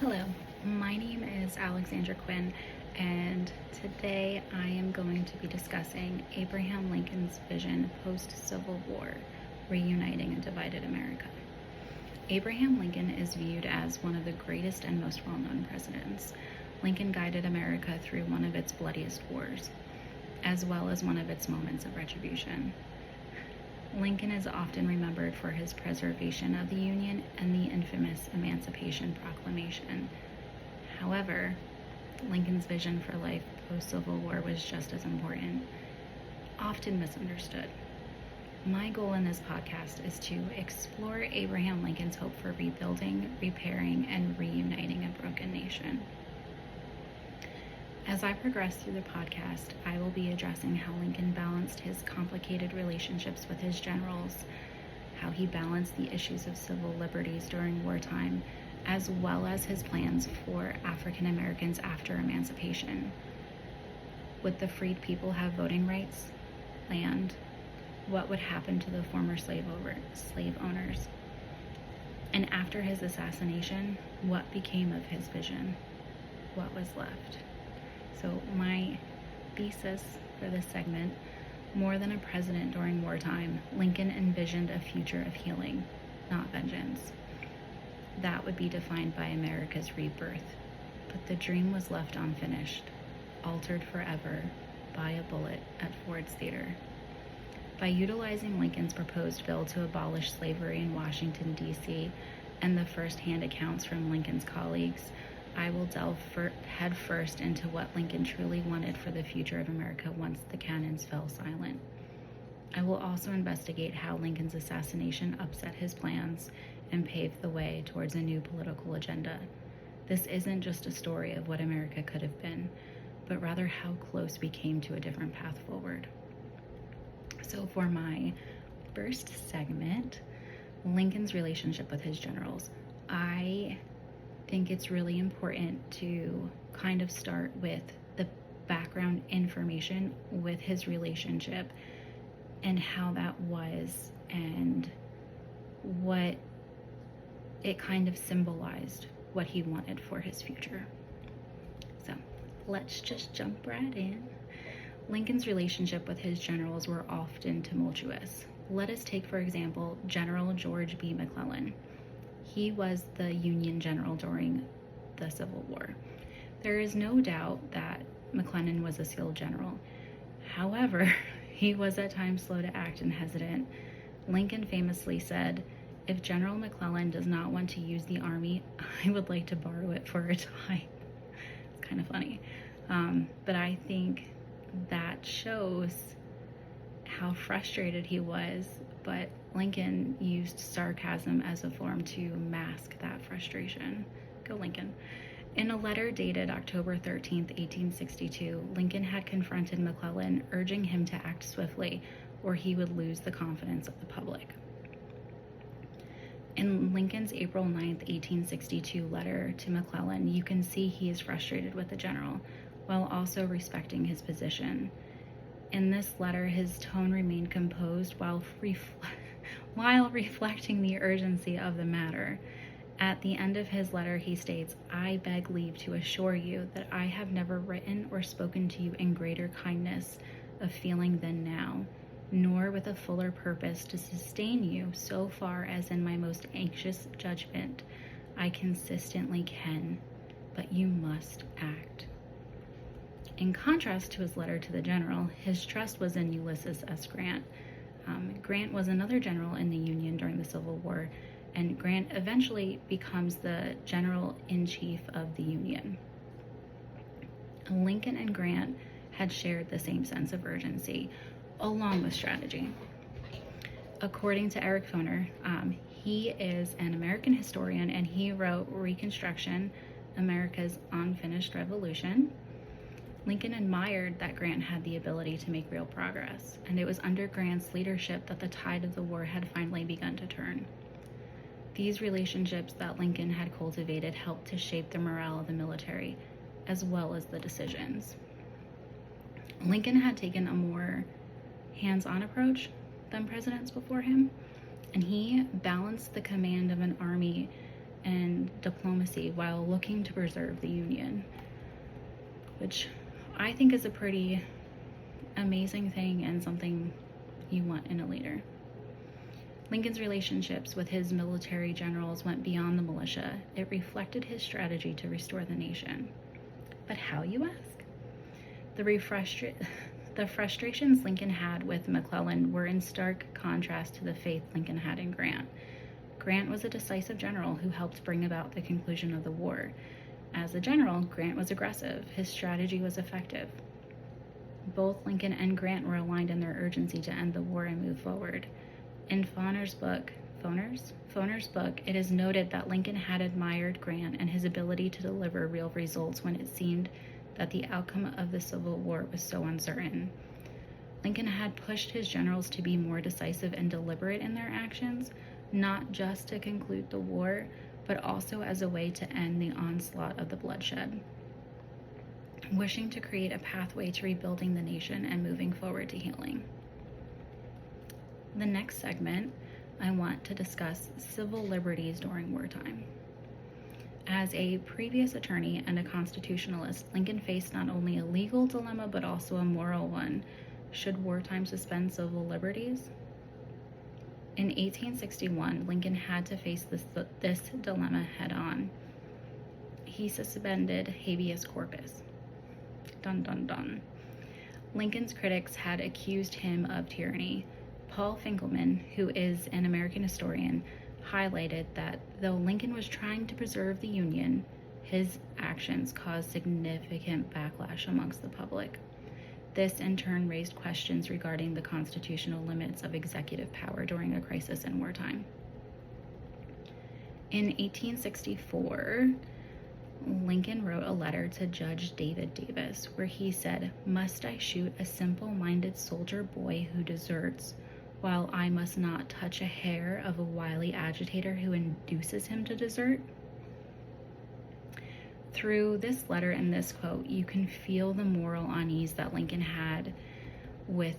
Hello, my name is Alexandra Quinn, and today I am going to be discussing Abraham Lincoln's vision post-Civil War, reuniting a divided America. Abraham Lincoln is viewed as one of the greatest and most well-known presidents. Lincoln guided America through one of its bloodiest wars, as well as one of its moments of retribution. Lincoln is often remembered for his preservation of the Union and the infamous Emancipation Proclamation. However, Lincoln's vision for life post-Civil War was just as important, often misunderstood. My goal in this podcast is to explore Abraham Lincoln's hope for rebuilding, repairing, and reuniting a broken nation. As I progress through the podcast, I will be addressing how Lincoln balanced his complicated relationships with his generals, how he balanced the issues of civil liberties during wartime, as well as his plans for African Americans after emancipation. Would the freed people have voting rights, land? What would happen to the former slave owners? And after his assassination, what became of his vision? What was left? So my thesis for this segment, more than a president during wartime, Lincoln envisioned a future of healing, not vengeance. That would be defined by America's rebirth. But the dream was left unfinished, altered forever by a bullet at Ford's Theater. By utilizing Lincoln's proposed bill to abolish slavery in Washington, D.C., and the first-hand accounts from Lincoln's colleagues, I will delve headfirst into what Lincoln truly wanted for the future of America once the cannons fell silent. I will also investigate how Lincoln's assassination upset his plans and paved the way towards a new political agenda. This isn't just a story of what America could have been, but rather how close we came to a different path forward. So for my first segment, Lincoln's relationship with his generals, I think it's really important to kind of start with the background information with his relationship and how that was and what it kind of symbolized what he wanted for his future. So let's just jump right in. Lincoln's relationship with his generals were often tumultuous. Let us take, for example, General George B. McClellan. He was the Union general during the Civil War. There is no doubt that McClellan was a skilled general. However, he was at times slow to act and hesitant. Lincoln famously said, "If General McClellan does not want to use the army, I would like to borrow it for a time." It's kind of funny. But I think that shows how frustrated he was, but Lincoln used sarcasm as a form to mask that frustration. Go Lincoln. In a letter dated October 13th, 1862, Lincoln had confronted McClellan, urging him to act swiftly or he would lose the confidence of the public. In Lincoln's April 9th, 1862 letter to McClellan, you can see he is frustrated with the general, while also respecting his position. In this letter, his tone remained composed while reflecting the urgency of the matter. At the end of his letter, he states, "I beg leave to assure you that I have never written or spoken to you in greater kindness of feeling than now, nor with a fuller purpose to sustain you so far as in my most anxious judgment I consistently can, but you must act." In contrast to his letter to the general, his trust was in Ulysses S. Grant. Grant was another general in the Union during the Civil War, and Grant eventually becomes the general-in-chief of the Union. Lincoln and Grant had shared the same sense of urgency, along with strategy. According to Eric Foner, he is an American historian, and he wrote Reconstruction, America's Unfinished Revolution. Lincoln admired that Grant had the ability to make real progress, and it was under Grant's leadership that the tide of the war had finally begun to turn. These relationships that Lincoln had cultivated helped to shape the morale of the military, as well as the decisions. Lincoln had taken a more hands-on approach than presidents before him, and he balanced the command of an army and diplomacy while looking to preserve the Union, which I think is a pretty amazing thing and something you want in a leader. Lincoln's relationships with his military generals went beyond the militia. It reflected his strategy to restore the nation. But how, you ask? The frustrations Lincoln had with McClellan were in stark contrast to the faith Lincoln had in Grant. Grant was a decisive general who helped bring about the conclusion of the war. As a general, Grant was aggressive. His strategy was effective. Both Lincoln and Grant were aligned in their urgency to end the war and move forward. In Foner's book, it is noted that Lincoln had admired Grant and his ability to deliver real results when it seemed that the outcome of the Civil War was so uncertain. Lincoln had pushed his generals to be more decisive and deliberate in their actions, not just to conclude the war, but also as a way to end the onslaught of the bloodshed, wishing to create a pathway to rebuilding the nation and moving forward to healing. The next segment, I want to discuss civil liberties during wartime. As a previous attorney and a constitutionalist, Lincoln faced not only a legal dilemma but also a moral one. Should wartime suspend civil liberties? In 1861, Lincoln had to face this dilemma head on. He suspended habeas corpus. Dun dun dun. Lincoln's critics had accused him of tyranny. Paul Finkelman, who is an American historian, highlighted that though Lincoln was trying to preserve the Union, his actions caused significant backlash amongst the public. This in turn raised questions regarding the constitutional limits of executive power during a crisis in wartime. In 1864, Lincoln wrote a letter to Judge David Davis where he said, "Must I shoot a simple-minded soldier boy who deserts, while I must not touch a hair of a wily agitator who induces him to desert?" Through this letter and this quote, you can feel the moral unease that Lincoln had with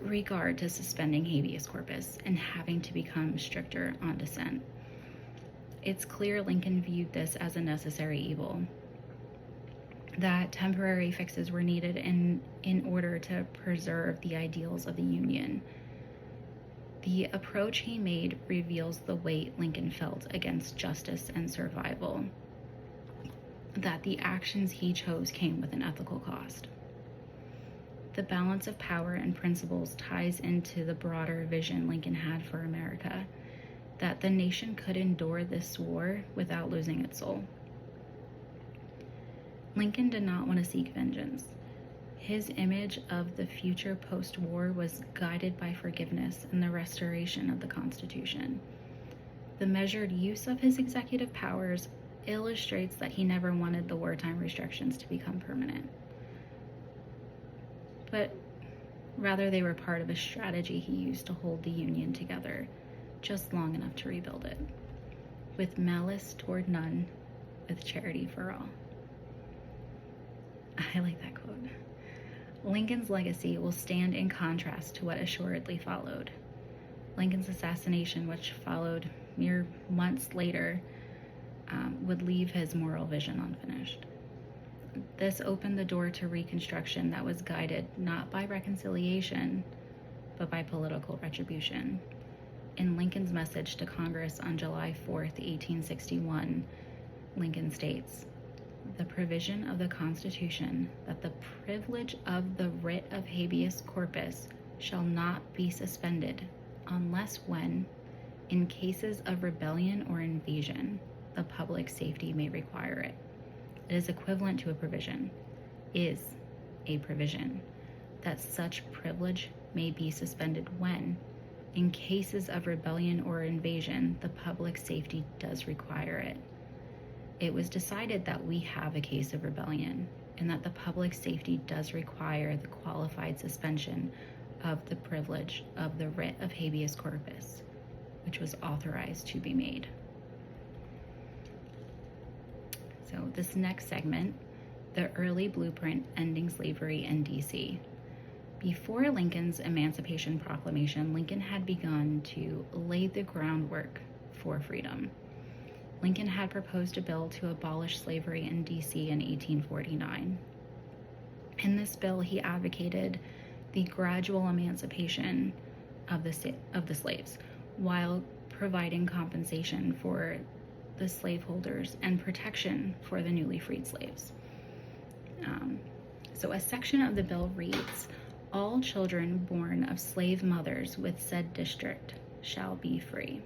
regard to suspending habeas corpus and having to become stricter on dissent. It's clear Lincoln viewed this as a necessary evil, that temporary fixes were needed in order to preserve the ideals of the Union. The approach he made reveals the weight Lincoln felt against justice and survival, that the actions he chose came with an ethical cost. The balance of power and principles ties into the broader vision Lincoln had for America, that the nation could endure this war without losing its soul. Lincoln did not want to seek vengeance. His image of the future post-war was guided by forgiveness and the restoration of the Constitution. The measured use of his executive powers illustrates that he never wanted the wartime restrictions to become permanent, but rather they were part of a strategy he used to hold the Union together just long enough to rebuild it, with malice toward none, with charity for all. I like that quote. Lincoln's legacy will stand in contrast to what assuredly followed. Lincoln's assassination, which followed mere months later, would leave his moral vision unfinished. This opened the door to Reconstruction that was guided not by reconciliation, but by political retribution. In Lincoln's message to Congress on July 4th, 1861, Lincoln states, "The provision of the Constitution that the privilege of the writ of habeas corpus shall not be suspended unless when, in cases of rebellion or invasion, the public safety may require it." It is equivalent to a provision, is a provision, that such privilege may be suspended when, in cases of rebellion or invasion, the public safety does require it. It was decided that we have a case of rebellion and that the public safety does require the qualified suspension of the privilege of the writ of habeas corpus, which was authorized to be made. So this next segment, the early blueprint ending slavery in D.C. Before Lincoln's Emancipation Proclamation, Lincoln had begun to lay the groundwork for freedom. Lincoln had proposed a bill to abolish slavery in D.C. in 1849. In this bill, he advocated the gradual emancipation of the slaves, while providing compensation for the slaveholders and protection for the newly freed slaves. So a section of the bill reads, "All children born of slave mothers with said district shall be free."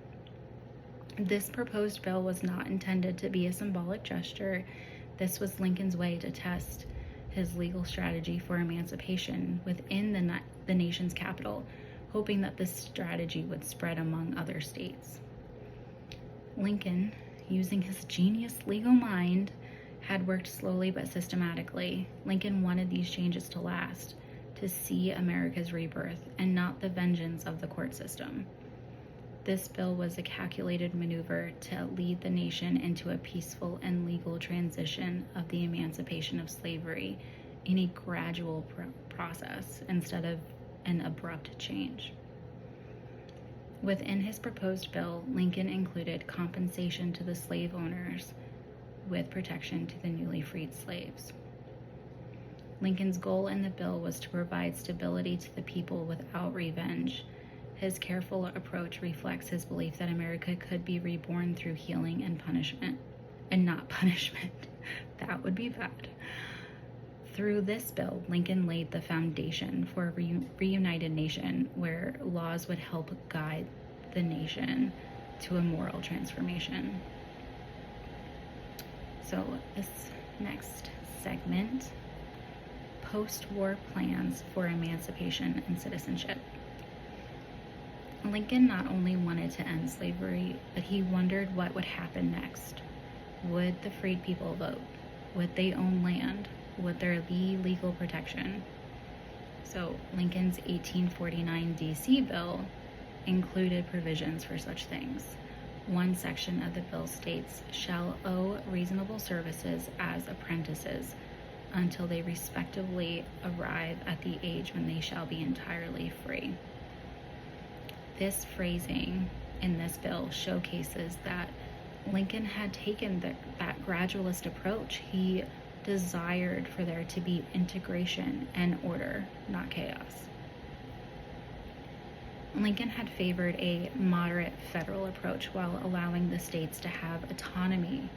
This proposed bill was not intended to be a symbolic gesture. This was Lincoln's way to test his legal strategy for emancipation within the nation's capital, hoping that this strategy would spread among other states. Lincoln, using his genius legal mind, had worked slowly but systematically. Lincoln wanted these changes to last, to see America's rebirth and not the vengeance of the court system. This bill was a calculated maneuver to lead the nation into a peaceful and legal transition of the emancipation of slavery in a gradual process instead of an abrupt change. Within his proposed bill, Lincoln included compensation to the slave owners with protection to the newly freed slaves. Lincoln's goal in the bill was to provide stability to the people without revenge. His careful approach reflects his belief that America could be reborn through healing and punishment, and not punishment. That would be bad. Through this bill, Lincoln laid the foundation for a reunited nation where laws would help guide the nation to a moral transformation. So this next segment, post-war plans for emancipation and citizenship. Lincoln not only wanted to end slavery, but he wondered what would happen next. Would the freed people vote? Would they own land? Would there be legal protection? So Lincoln's 1849 D.C. bill included provisions for such things. One section of the bill states, "shall owe reasonable services as apprentices until they respectively arrive at the age when they shall be entirely free." This phrasing in this bill showcases that Lincoln had taken that gradualist approach. He desired for there to be integration and order, not chaos. Lincoln had favored a moderate federal approach while allowing the states to have autonomy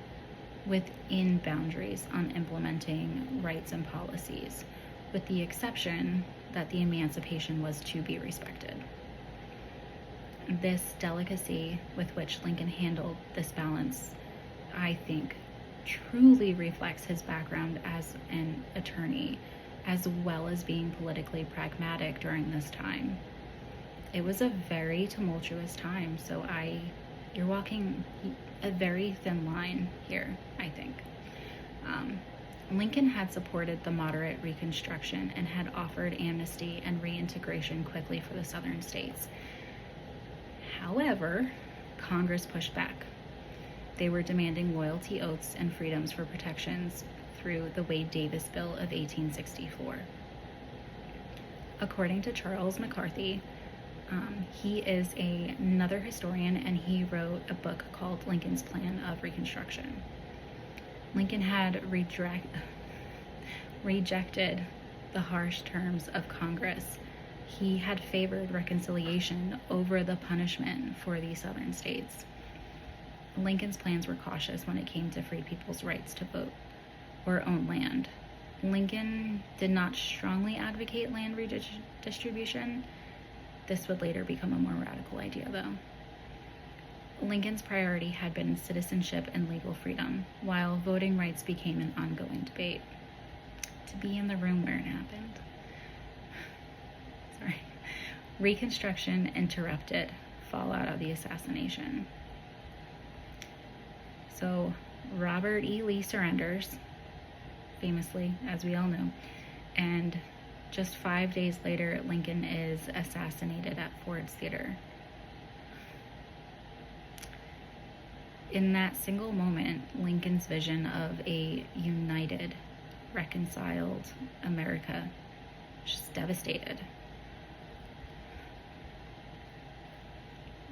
within boundaries on implementing rights and policies, with the exception that the emancipation was to be respected. This delicacy with which Lincoln handled this balance, I think, truly reflects his background as an attorney, as well as being politically pragmatic during this time. It was a very tumultuous time, so you're walking a very thin line here, I think. Lincoln had supported the moderate Reconstruction and had offered amnesty and reintegration quickly for the southern states. However, Congress pushed back. They were demanding loyalty oaths and freedoms for protections through the Wade-Davis Bill of 1864. According to Charles McCarthy, he is another historian, and he wrote a book called Lincoln's Plan of Reconstruction. Lincoln had rejected the harsh terms of Congress. He had favored reconciliation over the punishment for the southern states. Lincoln's plans were cautious when it came to free people's rights to vote or own land. Lincoln did not strongly advocate land redistribution. This would later become a more radical idea, though. Lincoln's priority had been citizenship and legal freedom, while voting rights became an ongoing debate. To be in the room where it happened. Sorry. Reconstruction interrupted fallout of the assassination. So Robert E. Lee surrenders, famously, as we all know, and just 5 days later, Lincoln is assassinated at Ford's Theater. In that single moment, Lincoln's vision of a united, reconciled America just devastated.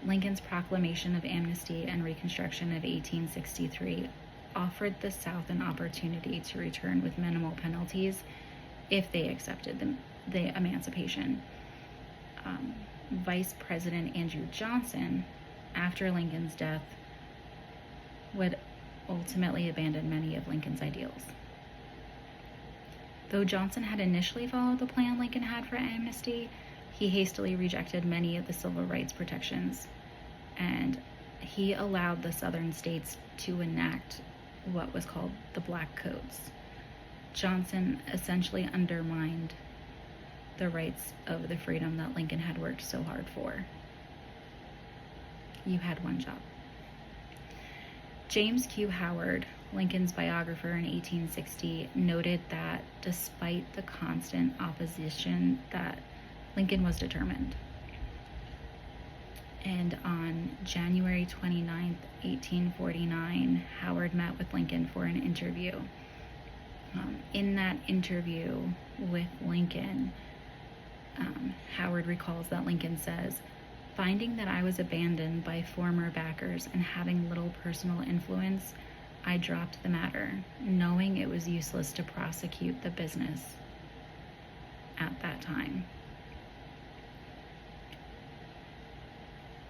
Lincoln's proclamation of amnesty and Reconstruction of 1863 offered the South an opportunity to return with minimal penalties if they accepted the emancipation. Vice President Andrew Johnson, after Lincoln's death, would ultimately abandon many of Lincoln's ideals. Though Johnson had initially followed the plan Lincoln had for amnesty, he hastily rejected many of the civil rights protections, and he allowed the southern states to enact what was called the Black Codes. Johnson essentially undermined the rights of the freedom that Lincoln had worked so hard for. You had one job. James Q. Howard, Lincoln's biographer in 1860, noted that despite the constant opposition, that Lincoln was determined. And on January 29, 1849, Howard met with Lincoln for an interview. In that interview with Lincoln, Howard recalls that Lincoln says, "Finding that I was abandoned by former backers and having little personal influence, I dropped the matter, knowing it was useless to prosecute the business at that time."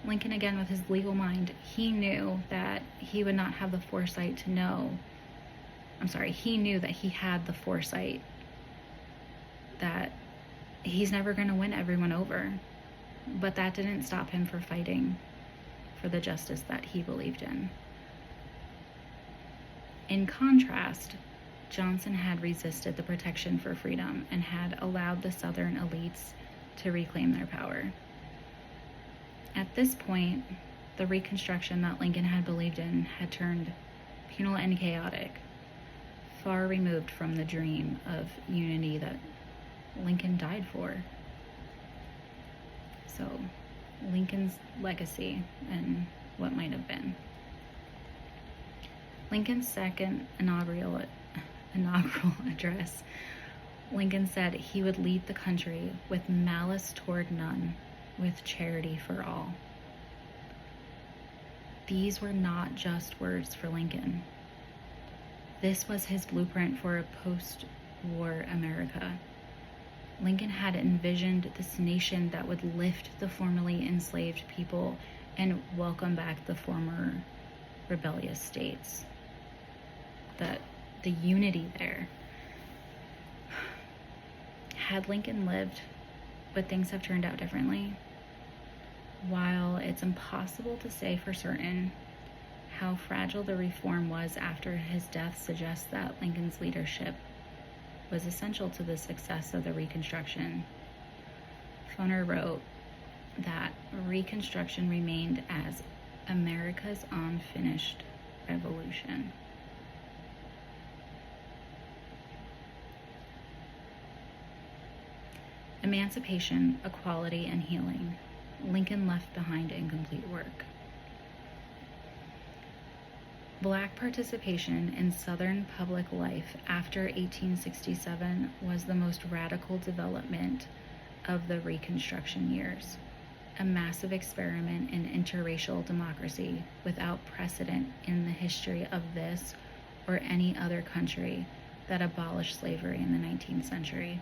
Lincoln, again with his legal mind, he knew that he would not have the foresight to know. He knew that he had the foresight that he's never going to win everyone over. But that didn't stop him from fighting for the justice that he believed in. In contrast, Johnson had resisted the protection for freedom and had allowed the Southern elites to reclaim their power. At this point, the Reconstruction that Lincoln had believed in had turned penal and chaotic, far removed from the dream of unity that Lincoln died for. So, Lincoln's legacy and what might have been. Lincoln's second inaugural address, Lincoln said he would lead the country with malice toward none, with charity for all. These were not just words for Lincoln. This was his blueprint for a post-war America. Lincoln had envisioned this nation that would lift the formerly enslaved people and welcome back the former rebellious states. The unity there. Had Lincoln lived, would things have turned out differently? While it's impossible to say for certain, how fragile the reform was after his death suggests that Lincoln's leadership was essential to the success of the Reconstruction. Foner wrote that Reconstruction remained as America's unfinished revolution. Emancipation, equality, and healing. Lincoln left behind incomplete work. Black participation in Southern public life after 1867 was the most radical development of the Reconstruction years, a massive experiment in interracial democracy without precedent in the history of this or any other country that abolished slavery in the 19th century.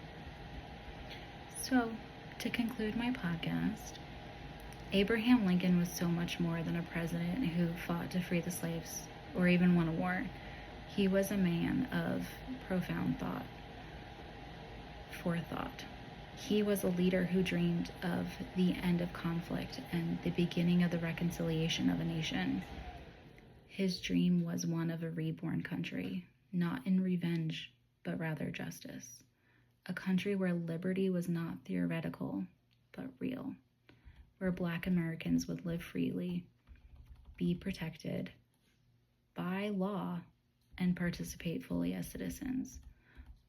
So, to conclude my podcast, Abraham Lincoln was so much more than a president who fought to free the slaves or even won a war. He was a man of profound forethought. He was a leader who dreamed of the end of conflict and the beginning of the reconciliation of a nation. His dream was one of a reborn country, not in revenge, but rather justice. A country where liberty was not theoretical, but real. Where Black Americans would live freely, be protected by law, and participate fully as citizens.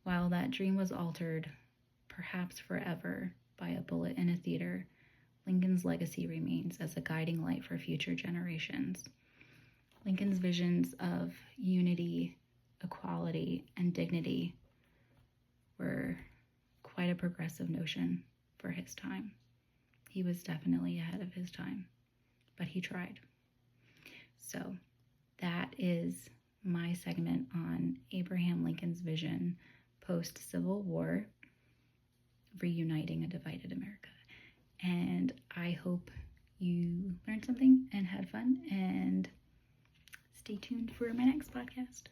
While that dream was altered, perhaps forever, by a bullet in a theater, Lincoln's legacy remains as a guiding light for future generations. Lincoln's visions of unity, equality, and dignity were quite a progressive notion for his time. He was definitely ahead of his time. but he tried. So that is my segment on Abraham Lincoln's vision post-Civil War, reuniting a divided America. And I hope you learned something and had fun, and stay tuned for my next podcast.